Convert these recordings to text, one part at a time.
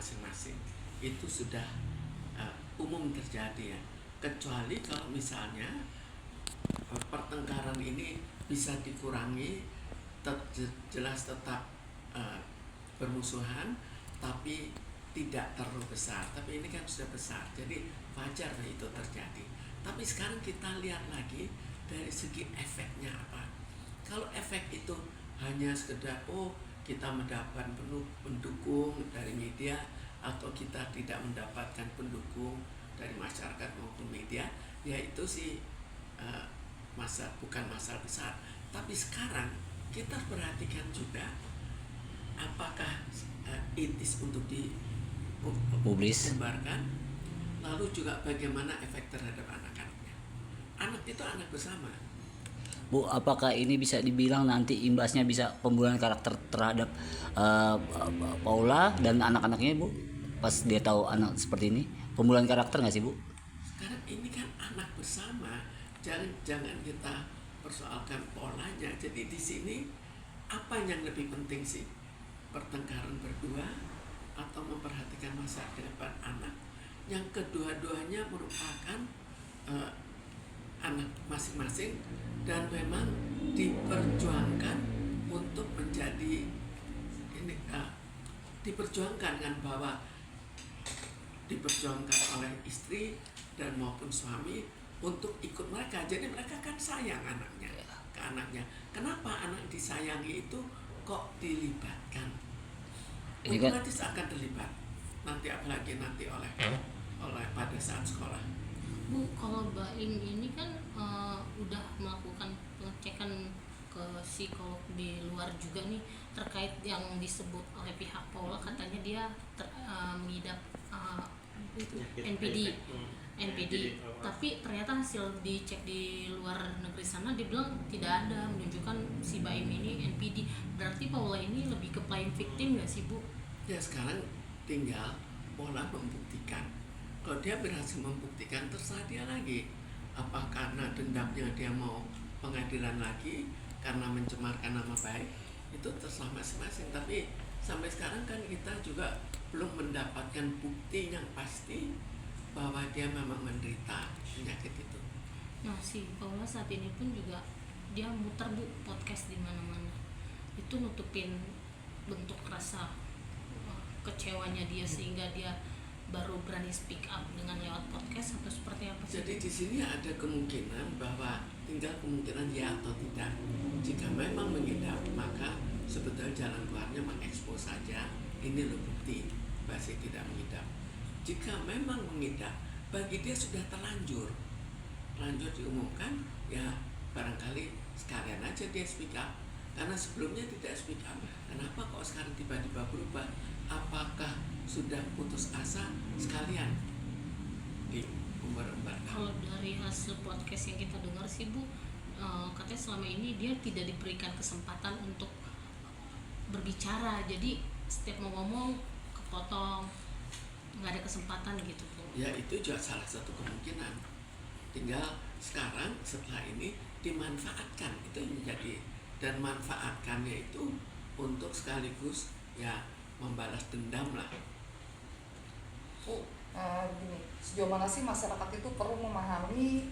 masing-masing itu sudah umum terjadi ya, kecuali kalau misalnya pertengkaran ini bisa dikurangi, jelas tetap bermusuhan tapi tidak terlalu besar. Tapi ini kan sudah besar, jadi wajar itu terjadi. Tapi sekarang kita lihat lagi dari segi efeknya apa. Kalau efek itu hanya sekedar kita mendapatkan pendukung dari media atau kita tidak mendapatkan pendukung dari masyarakat maupun media, ya itu sih bukan masalah besar. Tapi sekarang kita perhatikan juga apakah etis untuk disebarkan, lalu juga bagaimana efek terhadap anak-anaknya. Anak itu anak bersama. Bu, apakah ini bisa dibilang nanti imbasnya bisa pembunuhan karakter terhadap Paula dan anak-anaknya, Bu? Pas dia tahu anak seperti ini, pembunuhan karakter nggak sih, Bu? Sekarang ini kan anak bersama, jangan kita persoalkan polanya. Jadi di sini apa yang lebih penting sih? Pertengkaran berdua atau memperhatikan masa depan anak? Yang kedua-duanya merupakan anak masing-masing dan memang diperjuangkan untuk menjadi ini diperjuangkan kan, bahwa diperjuangkan oleh istri dan maupun suami untuk ikut mereka. Jadi mereka kan sayang anaknya ke anaknya. Kenapa anak disayangi itu kok dilibatkan? Otomatis akan terlibat nanti, apalagi nanti oleh pada saat sekolah. Bu, kalau Baim ini kan udah melakukan pengecekan ke psikolog di luar juga nih terkait yang disebut oleh pihak Paula, katanya dia mengidap NPD. Tapi ternyata hasil dicek di luar negeri sana dibilang tidak ada menunjukkan si Baim ini NPD. Berarti Paula ini lebih ke playing victim nggak sih, Bu? Ya sekarang tinggal Paula membuktikan. Kalau dia berhasil membuktikan, terserah dia lagi. Apa karena dendamnya dia mau pengadilan lagi karena mencemarkan nama baik, itu terserah masing-masing. Tapi sampai sekarang kan kita juga belum mendapatkan bukti yang pasti bahwa dia memang menderita penyakit itu. Nah, si Paula saat ini pun juga dia muter, Bu, podcast di mana-mana. Itu nutupin bentuk rasa kecewanya dia sehingga dia baru berani speak up dengan lewat podcast atau seperti apa sih? Jadi di sini ada kemungkinan bahwa tinggal kemungkinan ya atau tidak. Jika memang mengidap, maka sebetulnya jalan keluarnya mengekspos saja. Ini loh bukti bahwa saya tidak mengidap. Jika memang mengidap, bagi dia sudah terlanjur diumumkan, ya barangkali sekalian aja dia speak up. Karena sebelumnya tidak speak up. Kenapa kok sekarang tiba-tiba berubah? Apakah sudah putus asa sekalian diumbar-umbar? Kalau dari hasil podcast yang kita dengar sih, Bu, katanya selama ini dia tidak diberikan kesempatan untuk berbicara. Jadi setiap mau ngomong kepotong, nggak ada kesempatan gitu, Bu. Ya itu juga salah satu kemungkinan. Tinggal sekarang setelah ini dimanfaatkan, itu yang menjadi, dan manfaatkannya itu untuk sekaligus ya membalas dendam lah. Gini, sejauh mana sih masyarakat itu perlu memahami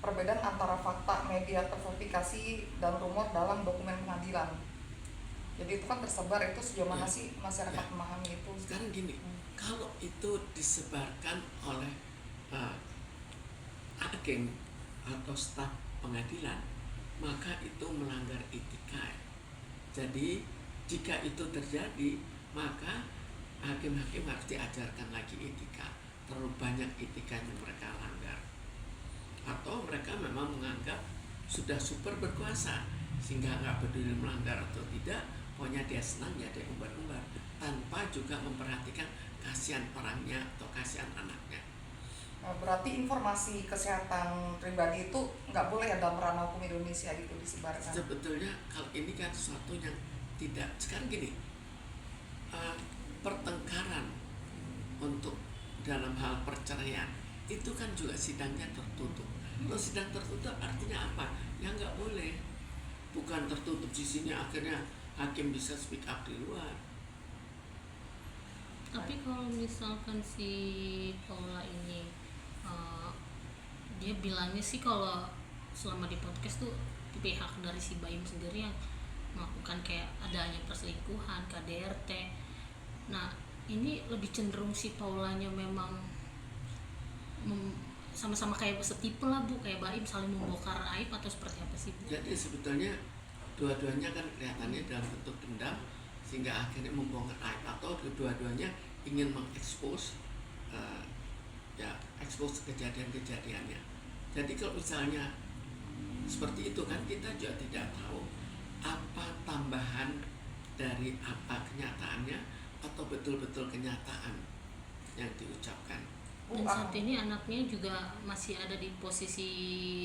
perbedaan antara fakta, media terverifikasi dan rumor dalam dokumen pengadilan? Jadi itu kan tersebar, itu sejauh mana sih masyarakat memahami itu? Sekarang gini, kalau itu disebarkan oleh hakim atau staf pengadilan, maka itu melanggar etika. Jadi jika itu terjadi, maka hakim-hakim harus diajarkan lagi etika. Terlalu banyak etika yang mereka langgar. Atau mereka memang menganggap sudah super berkuasa sehingga nggak peduli melanggar atau tidak, pokoknya dia senang ya dia umbar-umbar tanpa juga memperhatikan kasihan orangnya atau kasihan anaknya. Berarti informasi kesehatan pribadi itu nggak boleh ya dalam ranah hukum Indonesia gitu disebarkan? Sebetulnya kalau ini kan sesuatu yang tidak. Sekarang gini, pertengkaran untuk dalam hal perceraian itu kan juga sidangnya tertutup. Kalau sidang tertutup artinya apa? Ya nggak boleh. Bukan tertutup di sini akhirnya hakim bisa speak up di luar. Tapi kalau misalkan si Paula ini dia bilangnya sih kalau selama di podcast tuh pihak dari si Baim sendiri yang melakukan kayak adanya perselingkuhan, KDRT. Nah ini lebih cenderung si Paulanya memang sama-sama kayak setipe lah Bu, kayak Baim saling membongkar aib atau seperti apa sih Bu? Jadi sebetulnya dua-duanya kan kelihatannya dalam bentuk dendam sehingga akhirnya membongkar aib, atau kedua-duanya ingin mengekspos ekspos kejadian-kejadiannya. Jadi kalau misalnya seperti itu kan kita juga tidak tahu apa tambahan dari apa kenyataannya atau betul-betul kenyataan yang diucapkan. Dan saat ini anaknya juga masih ada di posisi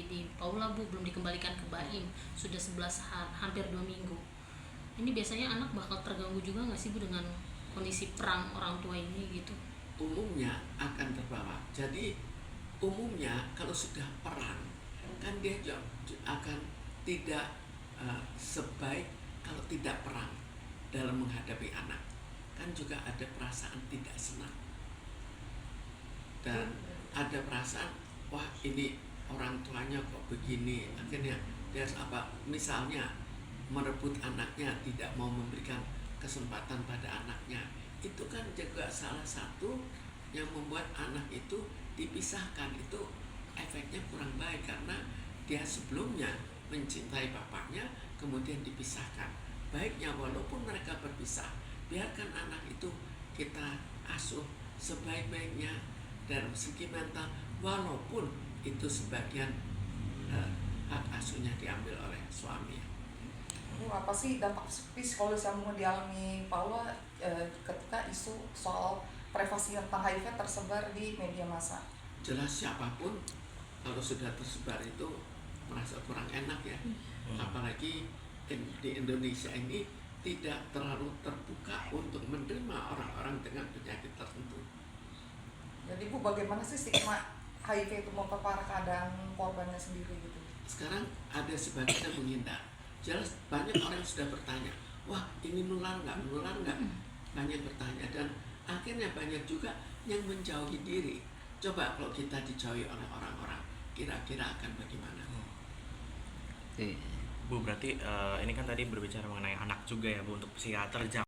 di Paula Bu, belum dikembalikan ke Baim, sudah 11 hampir 2 minggu. Ini biasanya anak bakal terganggu juga nggak sih Bu dengan kondisi perang orang tua ini gitu? Umumnya akan terbawa. Jadi umumnya kalau sudah perang kan dia juga akan tidak sebaik kalau tidak perang dalam menghadapi anak. Kan juga ada perasaan tidak senang dan ada perasaan wah ini orang tuanya kok begini, akhirnya dia apa misalnya merebut anaknya, tidak mau memberikan kesempatan pada anaknya, itu kan juga salah satu yang membuat anak itu dipisahkan. Itu efeknya kurang baik karena dia sebelumnya mencintai bapaknya kemudian dipisahkan. Baiknya walaupun mereka berpisah, biarkan anak itu kita asuh sebaik-baiknya dalam segi mental, walaupun itu sebagian hak asuhnya diambil oleh suami. Apa sih dampak psikologis yang dialami Paula ketika isu soal privasi tentang HIV tersebar di media massa? Jelas siapapun kalau sudah tersebar itu merasa kurang enak ya. Apalagi di Indonesia ini tidak terlalu terbuka untuk menerima orang-orang dengan penyakit tertentu. Jadi Bu, bagaimana sih stigma HIV itu memperparah keadaan korbannya sendiri gitu? Sekarang ada sebagian yang menghindar. Jelas banyak orang yang sudah bertanya, wah ini nular nggak? Banyak bertanya dan akhirnya banyak juga yang menjauhi diri. Coba kalau kita dijauhi oleh orang-orang, kira-kira akan bagaimana? Oke. Bu, berarti ini kan tadi berbicara mengenai anak juga ya Bu, untuk psikiater